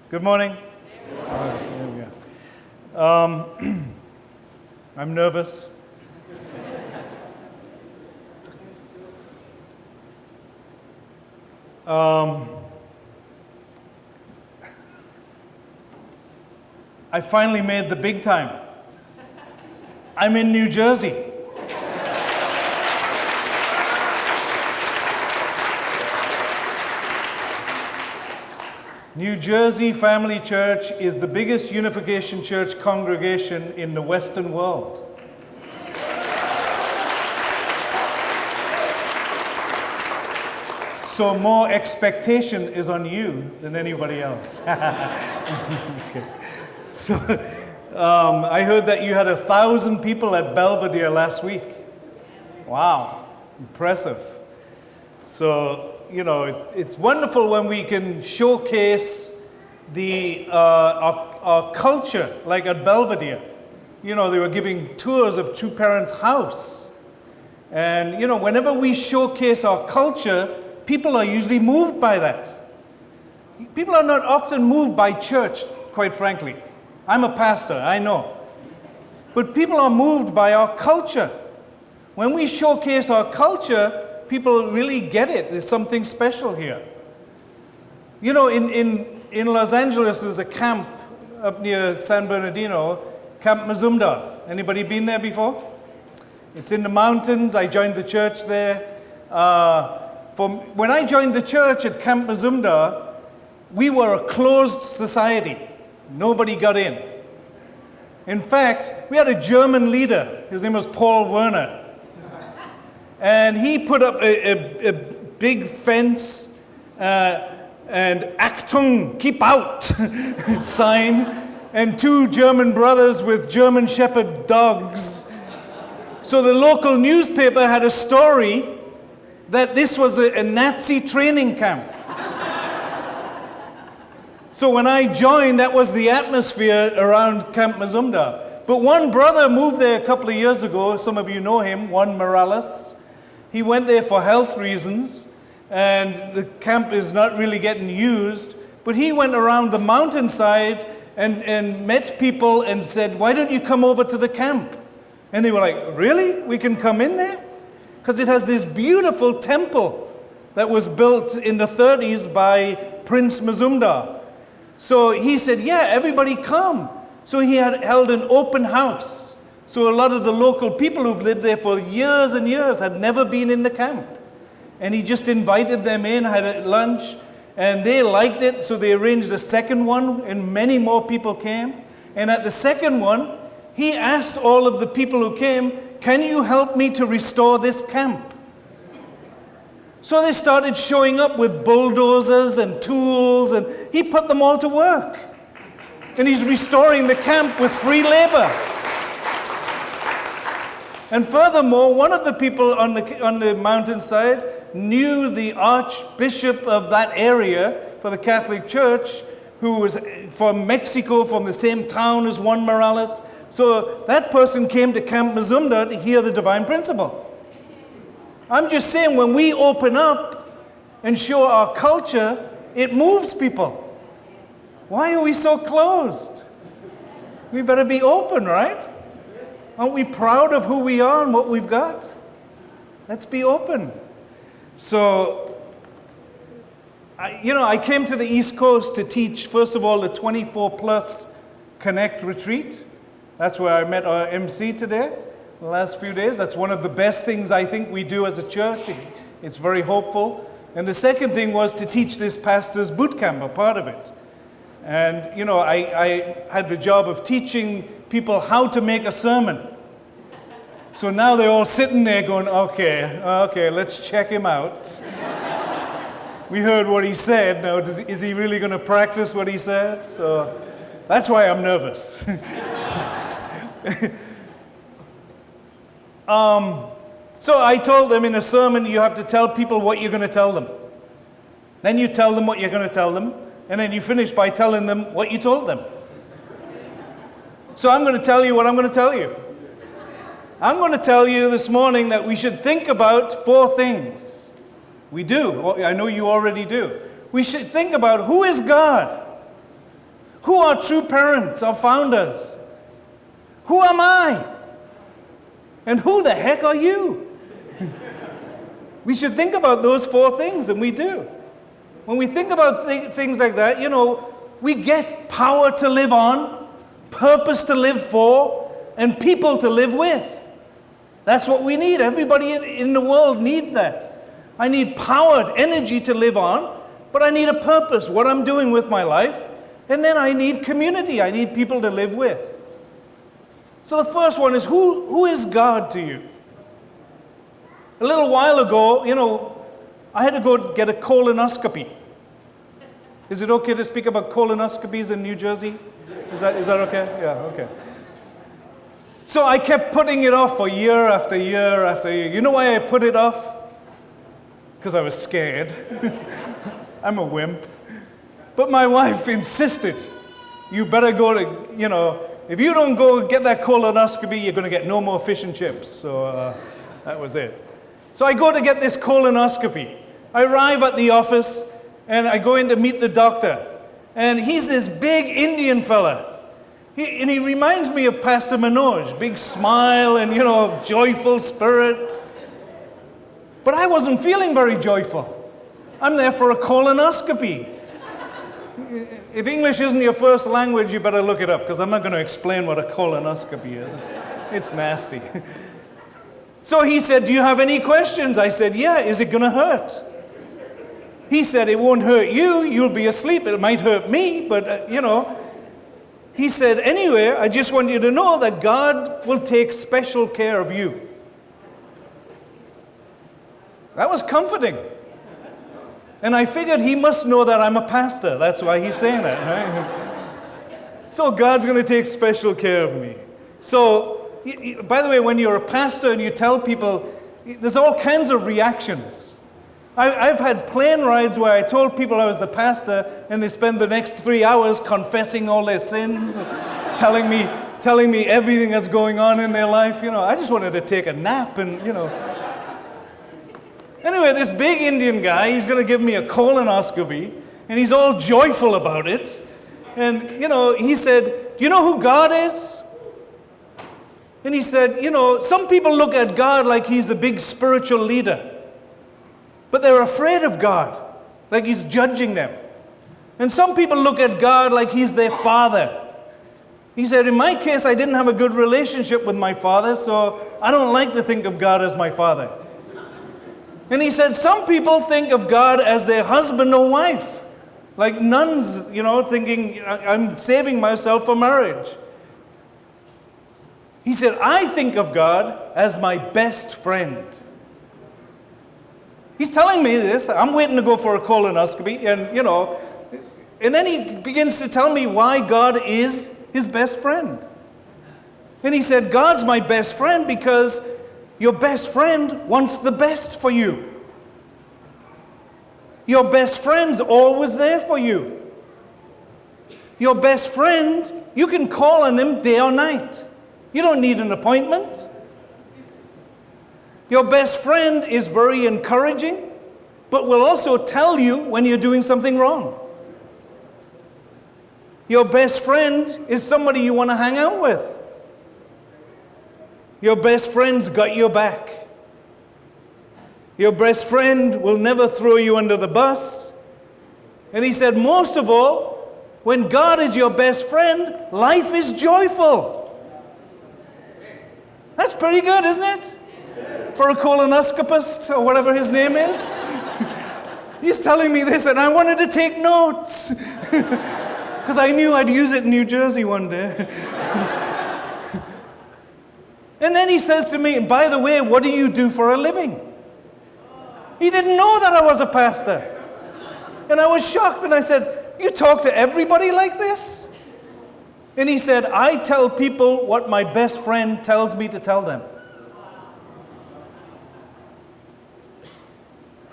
Good morning. There we go. I'm nervous. I finally made the big time. I'm in New Jersey. New Jersey Family Church is the biggest Unification Church congregation in the Western world. So more expectation is on you than anybody else. Okay. So I heard that you had 1,000 people at Belvedere last week. Wow, impressive. So, you know, it's wonderful when we can showcase our culture, like at Belvedere. You know, they were giving tours of Two Parents' house. And, you know, whenever we showcase our culture, people are usually moved by that. People are not often moved by church, quite frankly. I'm a pastor, I know. But people are moved by our culture. When we showcase our culture, people really get it. There's something special here. You know, in Los Angeles, there's a camp up near San Bernardino, Camp Mazumdar. Anybody been there before? It's in the mountains. I joined the church there. When I joined the church at Camp Mazumdar, we were a closed society. Nobody got in. In fact, we had a German leader. His name was Paul Werner. And he put up a big fence and Achtung, keep out sign, and two German brothers with German Shepherd dogs. So the local newspaper had a story that this was a Nazi training camp. So when I joined, that was the atmosphere around Camp Mazumdar. But one brother moved there a couple of years ago. Some of you know him, Juan Morales. He went there for health reasons, and the camp is not really getting used. But he went around the mountainside and met people and said, why don't you come over to the camp? And they were like, really? We can come in there? Because it has this beautiful temple that was built in the 30s by Prince Mazumdar. So he said, yeah, everybody come. So he had held an open house. So a lot of the local people who've lived there for years and years had never been in the camp. And he just invited them in, had a lunch, and they liked it, so they arranged a second one, and many more people came. And at the second one, he asked all of the people who came, can you help me to restore this camp? So they started showing up with bulldozers and tools, and he put them all to work. And he's restoring the camp with free labor. And furthermore, one of the people on the mountainside knew the archbishop of that area for the Catholic Church, who was from Mexico, from the same town as Juan Morales. So that person came to Camp Mazumdar to hear the divine principle. I'm just saying, when we open up and show our culture, it moves people. Why are we so closed? We better be open, right? Aren't we proud of who we are and what we've got? Let's be open. So, I came to the East Coast to teach, first of all, the 24+ Connect retreat. That's where I met our MC today, the last few days. That's one of the best things I think we do as a church. It's very hopeful. And the second thing was to teach this pastor's boot camp, a part of it. And, I had the job of teaching people how to make a sermon. So now they're all sitting there going, okay, let's check him out. We heard what he said. Now, is he really going to practice what he said? So that's why I'm nervous. So I told them in a sermon, you have to tell people what you're going to tell them. Then you tell them what you're going to tell them, and then you finish by telling them what you told them. So I'm going to tell you what I'm going to tell you. I'm going to tell you this morning that we should think about 4 things. We do. I know you already do. We should think about, who is God? Who are true parents or founders? Who am I? And who the heck are you? We should think about those 4 things, and we do. When we think about things like that, we get power to live on, purpose to live for, and people to live with. That's what we need. Everybody in the world needs that. I need power, energy to live on, but I need a purpose, what I'm doing with my life, and then I need community. I need people to live with. So the first one is, who is God to you? A little while ago, I had to go get a colonoscopy. Is it okay to speak about colonoscopies in New Jersey? Is that okay? Yeah, okay. So I kept putting it off for year after year after year. You know why I put it off? Because I was scared. I'm a wimp. But my wife insisted, you better go to, if you don't go get that colonoscopy, you're going to get no more fish and chips. So that was it. So I go to get this colonoscopy. I arrive at the office, and I go in to meet the doctor. And he's this big Indian fella. He reminds me of Pastor Manoj. Big smile and, joyful spirit. But I wasn't feeling very joyful. I'm there for a colonoscopy. If English isn't your first language, you better look it up, because I'm not going to explain what a colonoscopy is. It's nasty. So he said, do you have any questions? I said, yeah. Is it going to hurt? He said, it won't hurt you. You'll be asleep. It might hurt me, but, He said, anyway, I just want you to know that God will take special care of you. That was comforting. And I figured he must know that I'm a pastor. That's why he's saying that, right? So God's going to take special care of me. So, by the way, when you're a pastor and you tell people, there's all kinds of reactions. I've had plane rides where I told people I was the pastor, and they spend the next 3 hours confessing all their sins, telling me everything that's going on in their life. I just wanted to take a nap and, Anyway, this big Indian guy, he's going to give me a colonoscopy, and he's all joyful about it. And, he said, do you know who God is? And he said, some people look at God like he's the big spiritual leader. But they're afraid of God, like he's judging them. And some people look at God like he's their father. He said, in my case, I didn't have a good relationship with my father, so I don't like to think of God as my father. And he said, some people think of God as their husband or wife, like nuns, thinking, I'm saving myself for marriage. He said, I think of God as my best friend. He's telling me this. I'm waiting to go for a colonoscopy, and then he begins to tell me why God is his best friend. And he said, God's my best friend because your best friend wants the best for you. Your best friend's always there for you. Your best friend, you can call on him day or night. You don't need an appointment. Your best friend is very encouraging, but will also tell you when you're doing something wrong. Your best friend is somebody you want to hang out with. Your best friend's got your back. Your best friend will never throw you under the bus. And he said, most of all, when God is your best friend, life is joyful. That's pretty good, isn't it? For a colonoscopist, or whatever his name is. He's telling me this, and I wanted to take notes. Because I knew I'd use it in New Jersey one day. And then he says to me, and by the way, what do you do for a living? He didn't know that I was a pastor. And I was shocked, and I said, you talk to everybody like this? And he said, I tell people what my best friend tells me to tell them.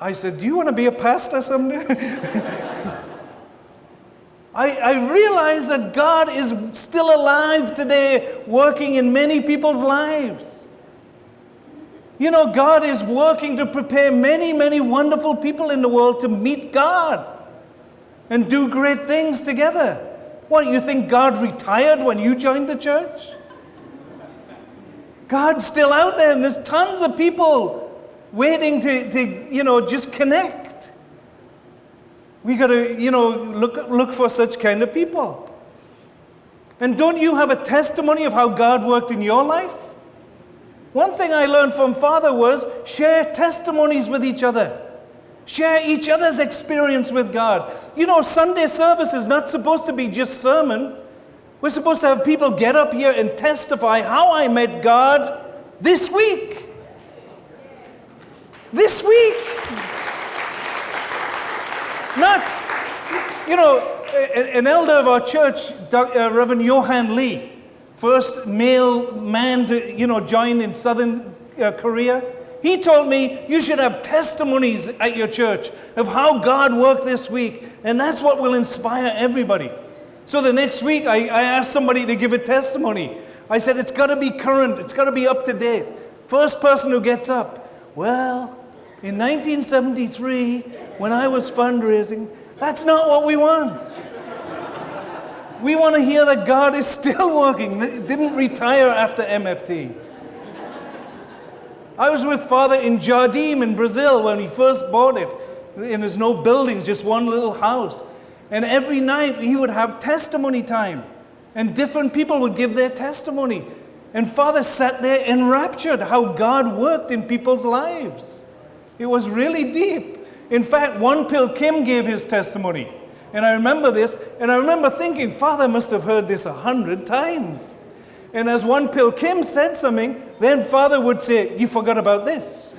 I said, do you want to be a pastor someday? I realize that God is still alive today, working in many people's lives. God is working to prepare many, many wonderful people in the world to meet God and do great things together. What, you think God retired when you joined the church? God's still out there, and there's tons of people waiting to just connect. We got to, look for such kind of people. And don't you have a testimony of how God worked in your life? One thing I learned from Father was share testimonies with each other. Share each other's experience with God. Sunday service is not supposed to be just sermon. We're supposed to have people get up here and testify how I met God this week. This week. Not, an elder of our church, Reverend Johan Lee, first male man to, join in southern Korea. He told me you should have testimonies at your church of how God worked this week, and that's what will inspire everybody. So the next week, I asked somebody to give a testimony. I said, it's got to be current, it's got to be up to date. First person who gets up, well, in 1973, when I was fundraising, that's not what we want. We want to hear that God is still working, didn't retire after MFT. I was with Father in Jardim in Brazil when he first bought it. And there's no buildings, just one little house. And every night he would have testimony time. And different people would give their testimony. And Father sat there enraptured how God worked in people's lives. It was really deep. In fact, One Pill Kim gave his testimony. And I remember this, and I remember thinking, Father must have heard this 100 times. And as One Pill Kim said something, then Father would say, you forgot about this.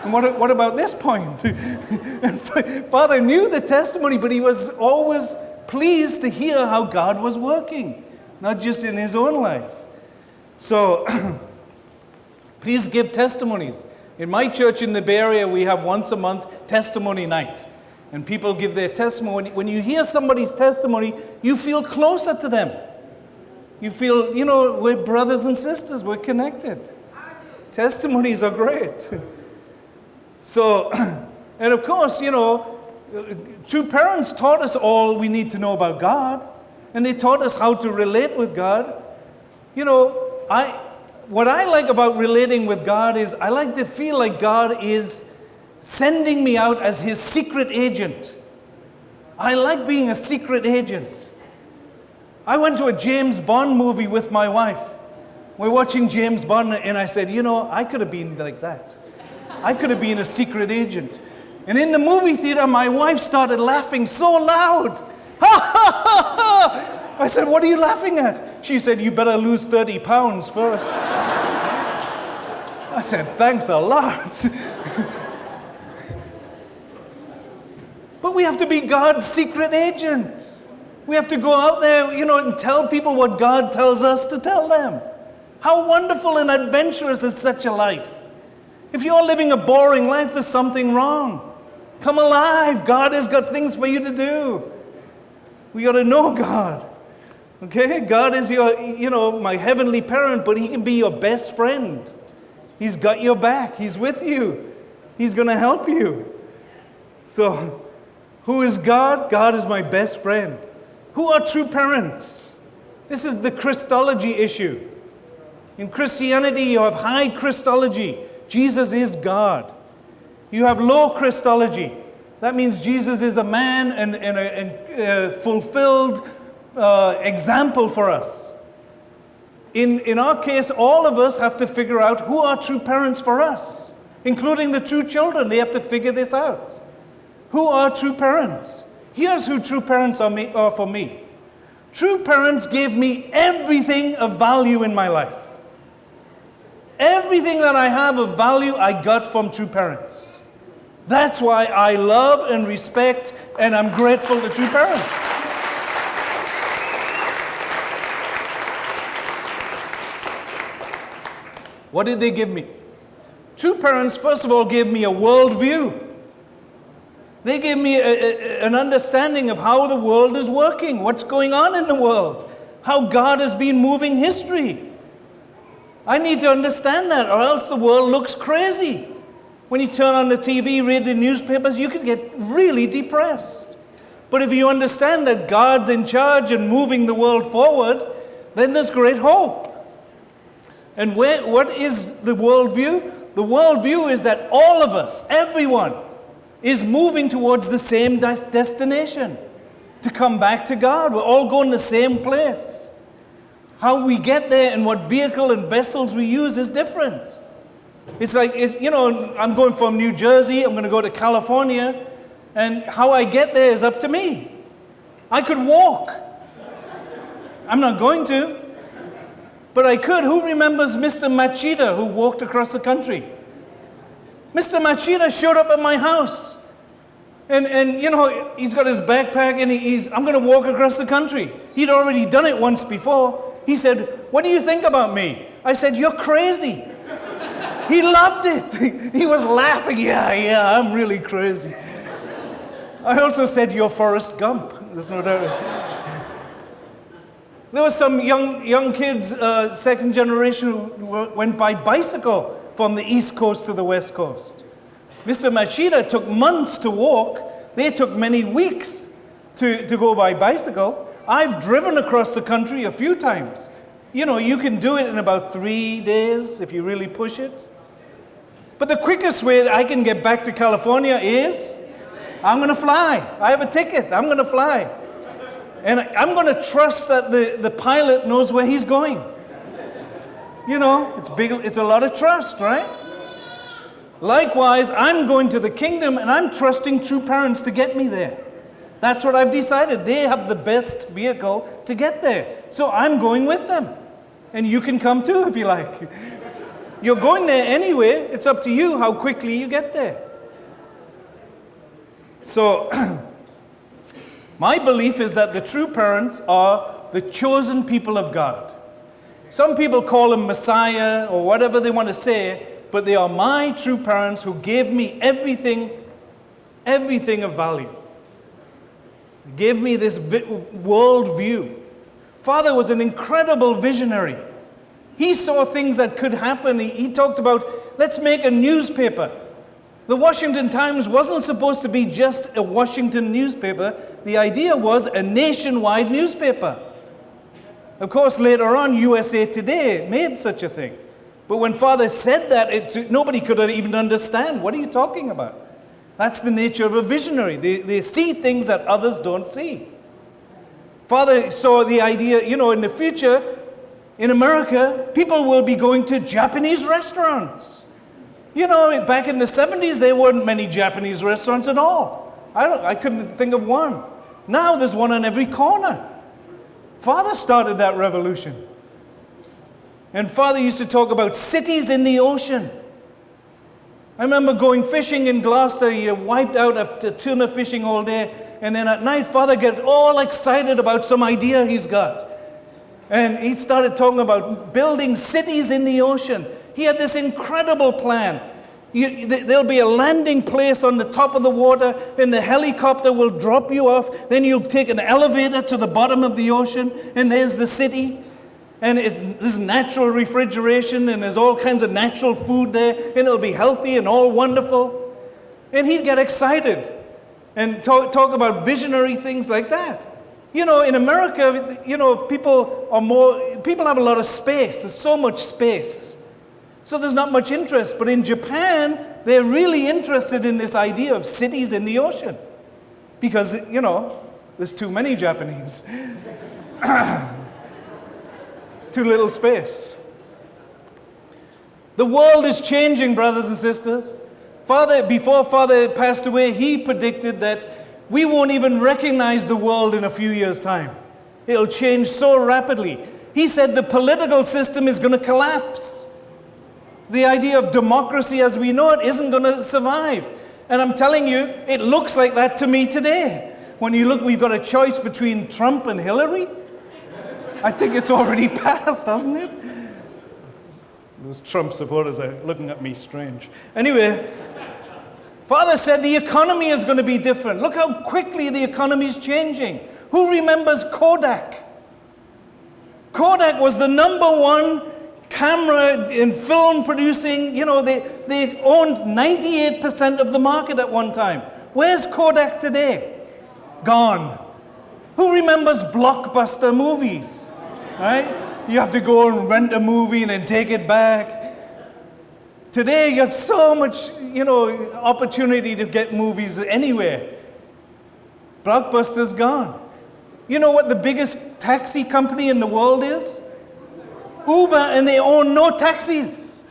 And what about this point? And Father knew the testimony, but he was always pleased to hear how God was working, not just in his own life. So, please give testimonies. In my church in the Bay Area, we have once a month testimony night. And people give their testimony. When you hear somebody's testimony, you feel closer to them. You feel, we're brothers and sisters, we're connected. Testimonies are great. So, and of course, true parents taught us all we need to know about God. And they taught us how to relate with God. What I like about relating with God is I like to feel like God is sending me out as his secret agent. I like being a secret agent. I went to a James Bond movie with my wife. We're watching James Bond, and I said, I could have been like that. I could have been a secret agent. And in the movie theater, my wife started laughing so loud. Ha ha ha ha! I said, what are you laughing at? She said, you better lose 30 pounds first. I said, thanks a lot. But we have to be God's secret agents. We have to go out there, and tell people what God tells us to tell them. How wonderful and adventurous is such a life. If you're living a boring life, there's something wrong. Come alive. God has got things for you to do. We got to know God. Okay? God is your, my heavenly parent, but he can be your best friend. He's got your back. He's with you. He's going to help you. So, who is God? God is my best friend. Who are true parents? This is the Christology issue. In Christianity, you have high Christology. Jesus is God. You have low Christology. That means Jesus is a man and a fulfilled example for us. In our case, all of us have to figure out who are true parents for us, including the true children. They have to figure this out. Who are true parents? Here's who true parents are for me. True parents gave me everything of value in my life. Everything that I have of value, I got from true parents. That's why I love and respect and I'm grateful to true parents. What did they give me? True parents, first of all, gave me a worldview. They gave me an understanding of how the world is working, what's going on in the world, how God has been moving history. I need to understand that, or else the world looks crazy. When you turn on the TV, read the newspapers, you could get really depressed. But if you understand that God's in charge and moving the world forward, then there's great hope. And what is the worldview? The worldview is that all of us, everyone, is moving towards the same destination, to come back to God. We're all going to the same place. How we get there and what vehicle and vessels we use is different. It's like, I'm going from New Jersey, I'm going to go to California, and how I get there is up to me. I could walk. I'm not going to, but I could. Who remembers Mr. Machida, who walked across the country? Mr. Machida showed up at my house. And he's got his backpack and I'm going to walk across the country. He'd already done it once before. He said, "What do you think about me?" I said, "You're crazy." He loved it. He was laughing. Yeah, I'm really crazy. I also said, "You're Forrest Gump." There's no doubt. There were some young kids, second generation, who went by bicycle from the East Coast to the West Coast. Mr. Machida took months to walk. They took many weeks to go by bicycle. I've driven across the country a few times. You can do it in about 3 days if you really push it. But the quickest way I can get back to California is I'm going to fly. I have a ticket. I'm going to fly. And I'm going to trust that the pilot knows where he's going. It's big. It's a lot of trust, right? Likewise, I'm going to the kingdom and I'm trusting true parents to get me there. That's what I've decided. They have the best vehicle to get there. So I'm going with them. And you can come too if you like. You're going there anyway. It's up to you how quickly you get there. So, my belief is that the true parents are the chosen people of God. Some people call them Messiah or whatever they want to say, but they are my true parents who gave me everything of value. They gave me this world view. Father was an incredible visionary. He saw things that could happen. He talked about, let's make a newspaper. The Washington Times wasn't supposed to be just a Washington newspaper. The idea was a nationwide newspaper. Of course, later on, USA Today made such a thing. But when Father said that, nobody could even understand. What are you talking about? That's the nature of a visionary. They see things that others don't see. Father saw the idea, in the future, in America, people will be going to Japanese restaurants. Back in the 70s, there weren't many Japanese restaurants at all. I couldn't think of one. Now there's one on every corner. Father started that revolution. And Father used to talk about cities in the ocean. I remember going fishing in Gloucester. You're wiped out after tuna fishing all day. And then at night, Father gets all excited about some idea he's got. And he started talking about building cities in the ocean. He had this incredible plan. There'll be a landing place on the top of the water, and the helicopter will drop you off. Then you'll take an elevator to the bottom of the ocean, and there's the city. And there's natural refrigeration, and there's all kinds of natural food there, and it'll be healthy and all wonderful. And he'd get excited and talk about visionary things like that. In America, people have a lot of space. There's so much space. So there's not much interest. But in Japan, they're really interested in this idea of cities in the ocean. Because, there's too many Japanese. Too little space. The world is changing, brothers and sisters. Before Father passed away, he predicted that we won't even recognize the world in a few years' time. It'll change so rapidly. He said the political system is going to collapse. The idea of democracy as we know it isn't going to survive. And I'm telling you, it looks like that to me today. When you look, we've got a choice between Trump and Hillary. I think it's already passed, hasn't it? Those Trump supporters are looking at me strange. Anyway, Father said the economy is going to be different. Look how quickly the economy is changing. Who remembers Kodak? Kodak was the #1 camera in film producing. They owned 98% of the market at one time. Where's Kodak today? Gone. Who remembers blockbuster movies? Right? You have to go and rent a movie and then take it back. Today, you got so much, opportunity to get movies anywhere. Blockbuster's gone. You know what the biggest taxi company in the world is? Uber, and they own no taxis.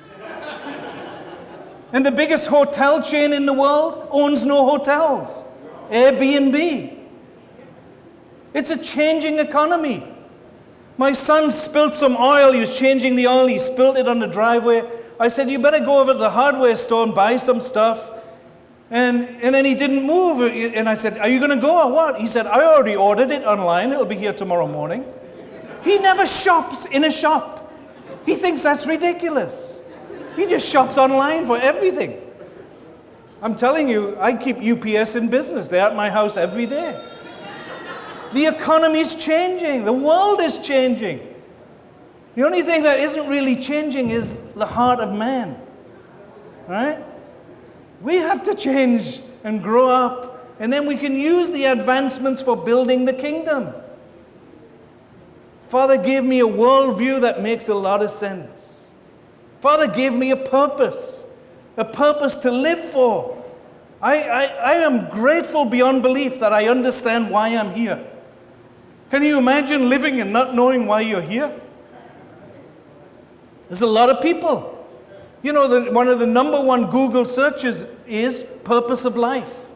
And the biggest hotel chain in the world owns no hotels. Airbnb. It's a changing economy. My son spilled some oil. He was changing the oil. He spilled it on the driveway. I said, you better go over to the hardware store and buy some stuff. And then he didn't move. And I said, are you going to go or what? He said, I already ordered it online. It'll be here tomorrow morning. He never shops in a shop. He thinks that's ridiculous. He just shops online for everything. I'm telling you, I keep UPS in business. They're at my house every day. The economy's changing. The world is changing. The only thing that isn't really changing is the heart of man. Right? We have to change and grow up, and then we can use the advancements for building the kingdom. Father gave me a worldview that makes a lot of sense. Father gave me a purpose to live for. I am grateful beyond belief that I understand why I'm here. Can you imagine living and not knowing why you're here? There's a lot of people. One of the number one Google searches is purpose of life.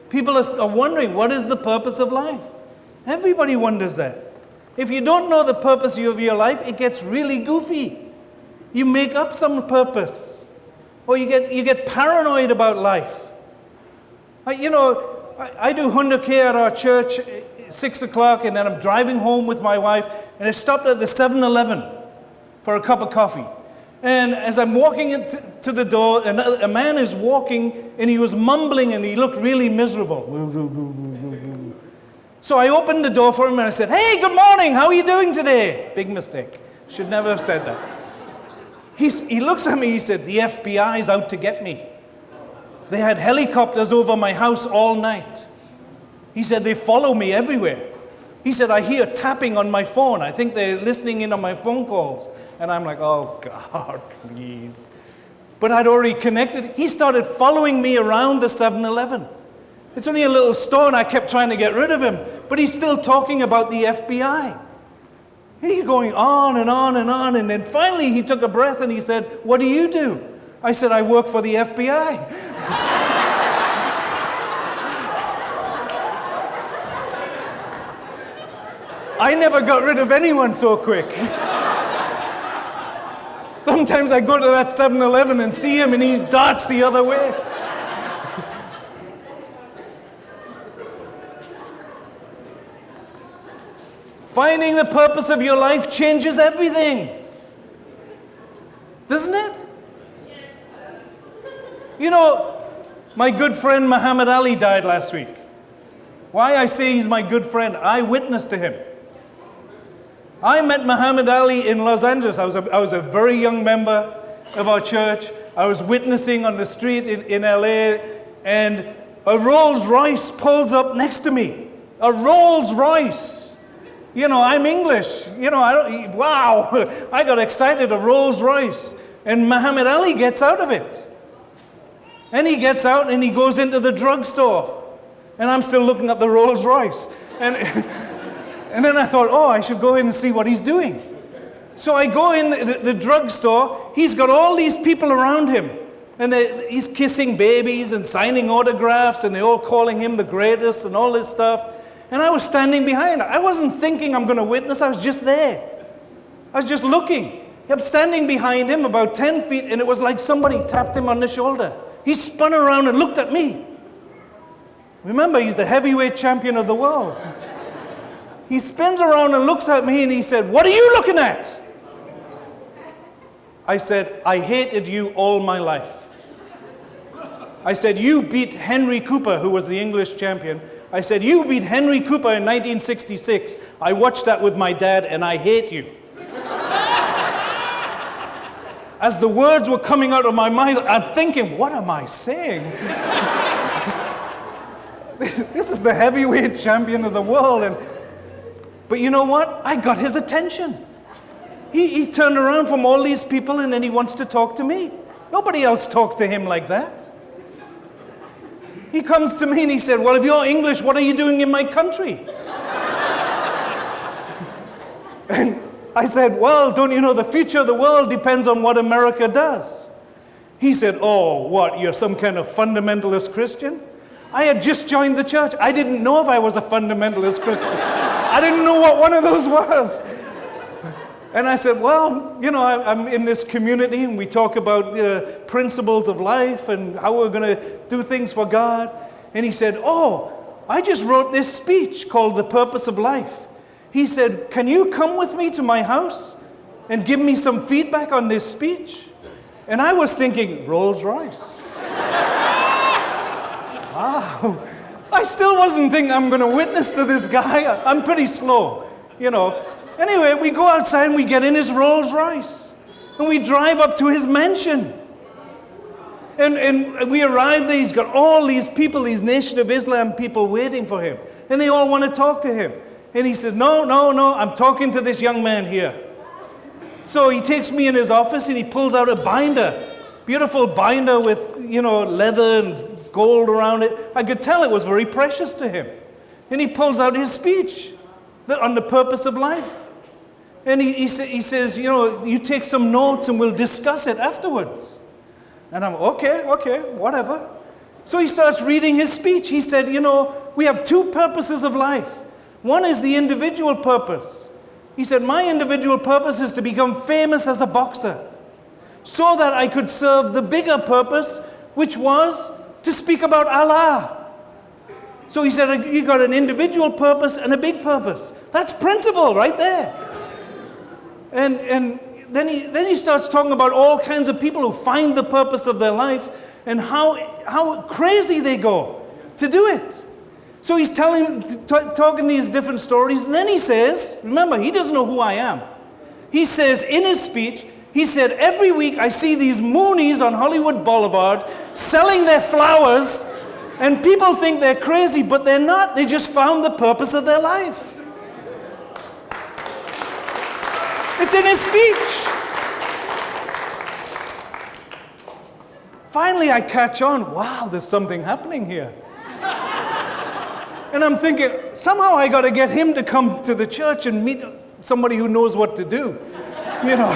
People are wondering, what is the purpose of life? Everybody wonders that. If you don't know the purpose of your life, it gets really goofy. You make up some purpose. Or you get paranoid about life. I do 100K at our church, 6 o'clock, and then I'm driving home with my wife, and I stopped at the 7-Eleven for a cup of coffee. And as I'm walking to the door, a man is walking, and he was mumbling, and he looked really miserable. So I opened the door for him, and I said, hey, good morning, how are you doing today? Big mistake. Should never have said that. He looks at me, he said, the FBI's out to get me. They had helicopters over my house all night. He said, they follow me everywhere. He said, I hear tapping on my phone. I think they're listening in on my phone calls. And I'm like, oh, God, please. But I'd already connected. He started following me around the 7-Eleven. It's only a little store, and I kept trying to get rid of him. But he's still talking about the FBI. And he's going on and on and on. And then finally he took a breath and he said, what do you do? I said, I work for the FBI. I never got rid of anyone so quick. Sometimes I go to that 7-Eleven and see him and he darts the other way. Finding the purpose of your life changes everything. Doesn't it? My good friend Muhammad Ali died last week. Why I say he's my good friend, I witnessed to him. I met Muhammad Ali in Los Angeles. I was a very young member of our church. I was witnessing on the street in LA, and a Rolls Royce pulls up next to me. A Rolls Royce. I'm English. Wow. I got excited, a Rolls Royce. And Muhammad Ali gets out of it. And he gets out and he goes into the drugstore. And I'm still looking at the Rolls Royce. And then I thought, I should go in and see what he's doing. So I go in the drugstore. He's got all these people around him. And he's kissing babies and signing autographs, and they're all calling him the greatest and all this stuff. And I was standing behind. I wasn't thinking I'm going to witness. I was just there. I was just looking. I'm standing behind him about 10 feet, and it was like somebody tapped him on the shoulder. He spun around and looked at me. Remember, he's the heavyweight champion of the world. He spins around and looks at me, and he said, what are you looking at? I said, I hated you all my life. I said, you beat Henry Cooper, who was the English champion. I said, you beat Henry Cooper in 1966. I watched that with my dad, and I hate you. As the words were coming out of my mind, I'm thinking, what am I saying? This is the heavyweight champion of the world. But you know what? I got his attention. He turned around from all these people and then he wants to talk to me. Nobody else talks to him like that. He comes to me and he said, well, if you're English, what are you doing in my country? And I said, well, don't you know the future of the world depends on what America does? He said, oh, what, you're some kind of fundamentalist Christian? I had just joined the church. I didn't know if I was a fundamentalist Christian. I didn't know what one of those was. And I said, well, you know, I'm in this community and we talk about the principles of life and how we're going to do things for God. And he said, oh, I just wrote this speech called The Purpose of Life. He said, can you come with me to my house and give me some feedback on this speech? And I was thinking, Rolls Royce. Wow. I still wasn't thinking I'm going to witness to this guy. I'm pretty slow, you know. Anyway, we go outside and we get in his Rolls Royce. And we drive up to his mansion. And we arrive there, he's got all these people, these Nation of Islam people waiting for him. And they all want to talk to him. And he says, no, I'm talking to this young man here. So he takes me in his office and he pulls out a binder. Beautiful binder with, you know, leather and gold around it. I could tell it was very precious to him. And he pulls out his speech on the purpose of life. And he says, you know, you take some notes and we'll discuss it afterwards. And I'm, okay, whatever. So he starts reading his speech. He said, you know, we have two purposes of life. One is the individual purpose. He said, my individual purpose is to become famous as a boxer so that I could serve the bigger purpose, which was to speak about Allah. So he said, you got an individual purpose and a big purpose. That's principle right there. And then he starts talking about all kinds of people who find the purpose of their life and how crazy they go to do it. So he's talking these different stories, and then he says, remember, he doesn't know who I am. He says in his speech, he said, every week I see these Moonies on Hollywood Boulevard selling their flowers, and people think they're crazy, but they're not. They just found the purpose of their life. It's in his speech. Finally, I catch on. Wow, there's something happening here. And I'm thinking, somehow I got to get him to come to the church and meet somebody who knows what to do. You know,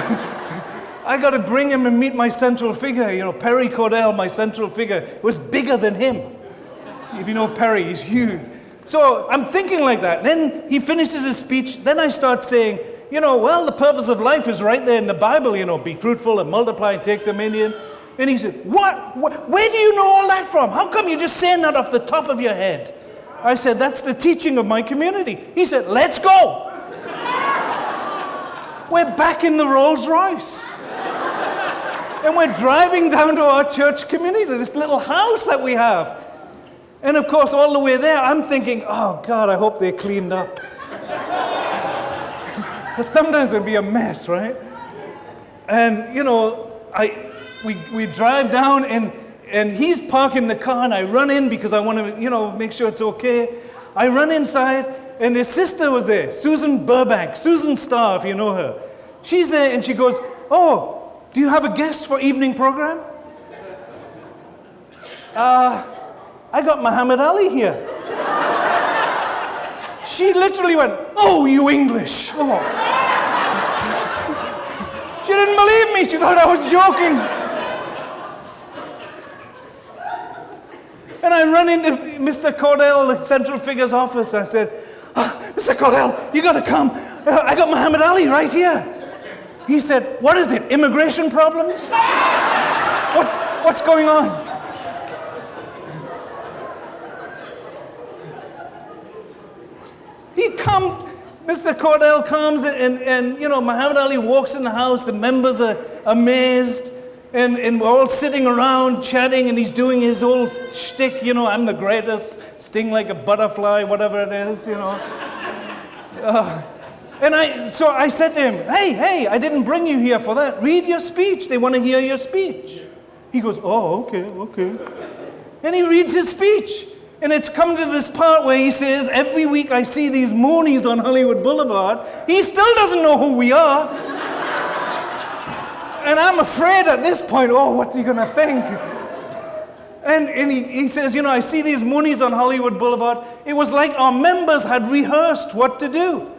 I got to bring him and meet my central figure. You know, Perry Cordell, my central figure, was bigger than him. If you know Perry, he's huge. So I'm thinking like that. Then he finishes his speech. Then I start saying, you know, well, the purpose of life is right there in the Bible. You know, be fruitful and multiply and take dominion. And he said, what? Where do you know all that from? How come you're just saying that off the top of your head? I said, that's the teaching of my community. He said, let's go. We're back in the Rolls Royce. And we're driving down to our church community, this little house that we have. And of course, all the way there, I'm thinking, oh God, I hope they're cleaned up. Because sometimes it'd be a mess, right? And, you know, we drive down and he's parking the car and I run in because I want to, you know, make sure it's okay. I run inside and his sister was there, Susan Burbank, Susan Starr, if you know her. She's there and she goes, oh, do you have a guest for evening program? I got Muhammad Ali here. She literally went, oh, you English. Oh. She didn't believe me. She thought I was joking. And I run into Mr. Cordell, the central figure's office. I said, Mr. Cordell, you got to come. I got Muhammad Ali right here. He said, what is it, immigration problems? What's going on? He comes, Mr. Cordell comes and you know, Muhammad Ali walks in the house, the members are amazed. And we're all sitting around chatting, and he's doing his whole shtick, you know, I'm the greatest, sting like a butterfly, whatever it is, you know. So I said to him, hey, I didn't bring you here for that. Read your speech. They want to hear your speech. He goes, oh, okay. And he reads his speech. And it's come to this part where he says, every week I see these Moonies on Hollywood Boulevard. He still doesn't know who we are. And I'm afraid at this point, oh, what's he going to think? And he says, you know, I see these Moonies on Hollywood Boulevard. It was like our members had rehearsed what to do.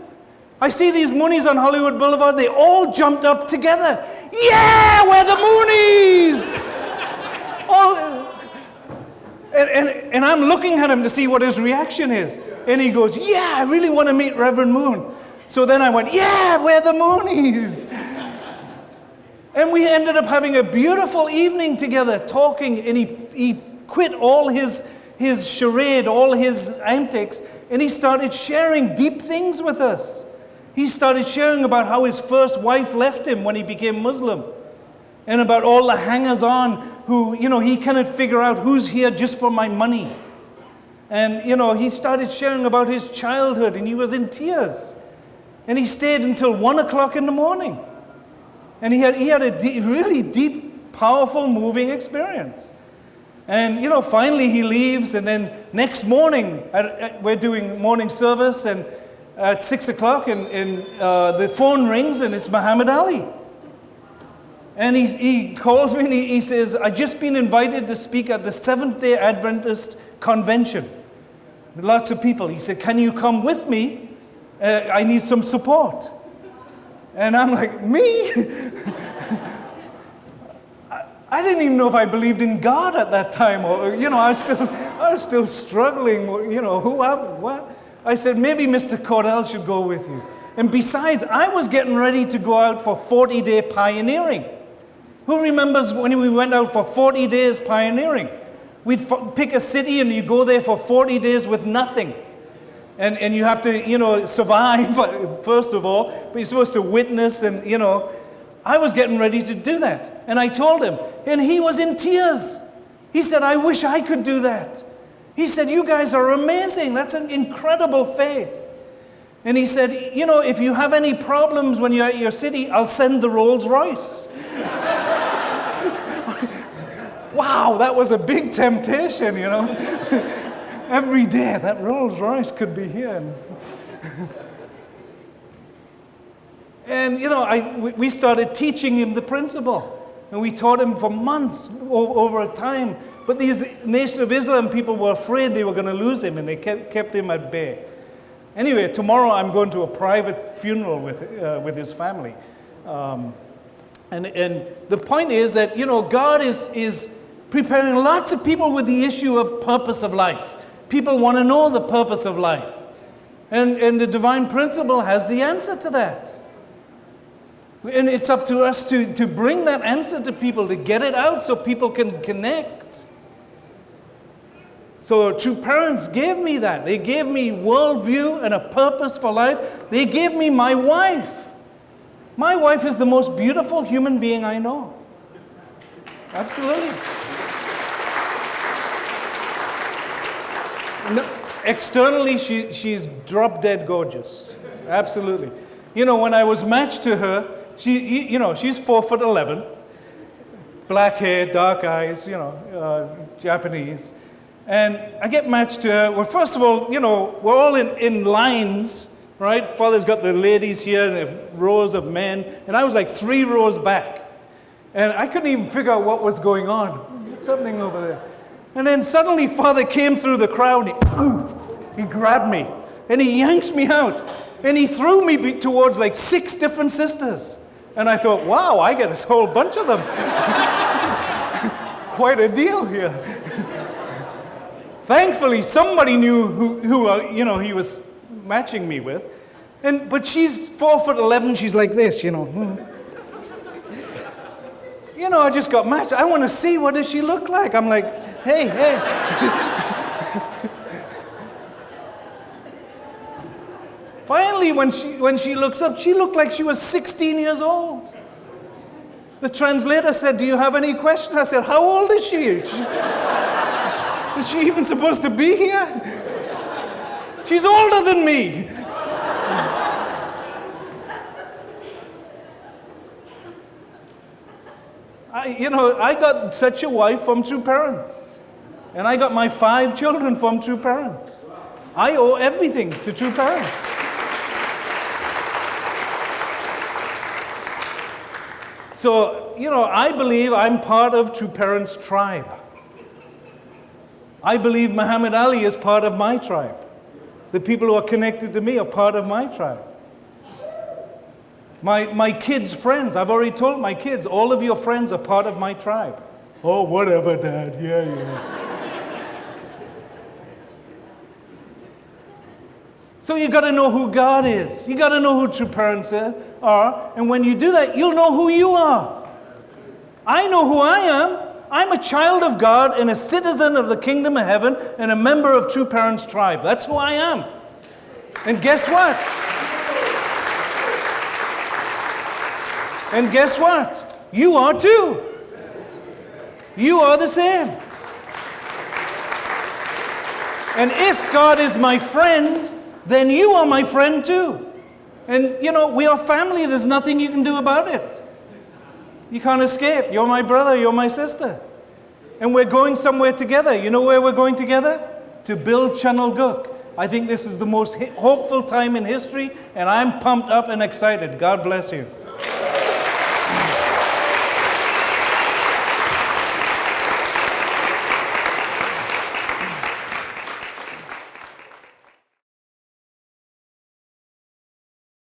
I see these Moonies on Hollywood Boulevard. They all jumped up together. Yeah, we're the Moonies! And I'm looking at him to see what his reaction is. And he goes, yeah, I really want to meet Reverend Moon. So then I went, yeah, we're the Moonies. And we ended up having a beautiful evening together, talking, and he quit all his charade, all his antics, and he started sharing deep things with us. He started sharing about how his first wife left him when he became Muslim, and about all the hangers-on who, you know, he cannot figure out who's here just for my money. And, you know, he started sharing about his childhood, and he was in tears. And he stayed until 1 o'clock in the morning. And he had a really deep, powerful, moving experience. And, you know, finally he leaves, and then next morning, we're doing morning service, and at 6 o'clock, and the phone rings, and it's Muhammad Ali. And he calls me, and he says, I've just been invited to speak at the Seventh-day Adventist Convention. Lots of people. He said, can you come with me? I need some support. And I'm like, me? I didn't even know if I believed in God at that time, or, you know, I was still struggling, you know, what? I said, maybe Mr. Cordell should go with you. And besides, I was getting ready to go out for 40-day pioneering. Who remembers when we went out for 40 days pioneering? We'd pick a city and you go there for 40 days with nothing. And you have to, you know, survive, first of all, but you're supposed to witness, and, you know, I was getting ready to do that. And I told him, and he was in tears. He said, I wish I could do that. He said, you guys are amazing. That's an incredible faith. And he said, you know, if you have any problems when you're at your city, I'll send the Rolls Royce. Wow, that was a big temptation, you know. Every day, that Rolls Royce could be here. And, you know, we started teaching him the principle. And we taught him for months over a time. But these Nation of Islam people were afraid they were going to lose him, and they kept him at bay. Anyway, tomorrow I'm going to a private funeral with his family. And the point is that, you know, God is preparing lots of people with the issue of purpose of life. People want to know the purpose of life. And the divine principle has the answer to that. And it's up to us to bring that answer to people, to get it out so people can connect. So true parents gave me that. They gave me worldview and a purpose for life. They gave me my wife. My wife is the most beautiful human being I know. Absolutely. No, externally, she's drop-dead gorgeous. Absolutely. You know, when I was matched to her, you know, she's 4'11", black hair, dark eyes, you know, Japanese. And I get matched to her. Well, first of all, you know, we're all in lines, right? Father's got the ladies here and the rows of men. And I was like 3 rows back. And I couldn't even figure out what was going on. Something over there. And then suddenly Father came through the crowd. He grabbed me. And he yanks me out. And he threw me towards like 6 different sisters. And I thought, wow, I get a whole bunch of them. Quite a deal here. Thankfully, somebody knew who you know, he was matching me with. But she's 4'11", she's like this, you know. You know, I just got matched. I want to see, what does she look like? I'm like, hey. Finally, when she looks up, she looked like she was 16 years old. The translator said, do you have any questions? I said, how old is she? Is she even supposed to be here? She's older than me. I got such a wife from true parents. And I got my 5 children from 2 parents. I owe everything to 2 parents. So, I believe I'm part of 2 parents' tribe. I believe Muhammad Ali is part of my tribe. The people who are connected to me are part of my tribe. My kids' friends, I've already told my kids, all of your friends are part of my tribe. Oh, whatever, Dad. Yeah. So you got to know who God is. You got to know who 2 parents are. And when you do that, you'll know who you are. I know who I am. I'm a child of God and a citizen of the kingdom of heaven and a member of 2 parents' tribe. That's who I am. And guess what? And guess what? You are too. You are the same. And if God is my friend, then you are my friend too. And we are family. There's nothing you can do about it. You can't escape. You're my brother, you're my sister. And we're going somewhere together. You know where we're going together? To build Channel Guk. I think this is the most hopeful time in history, and I'm pumped up and excited. God bless you.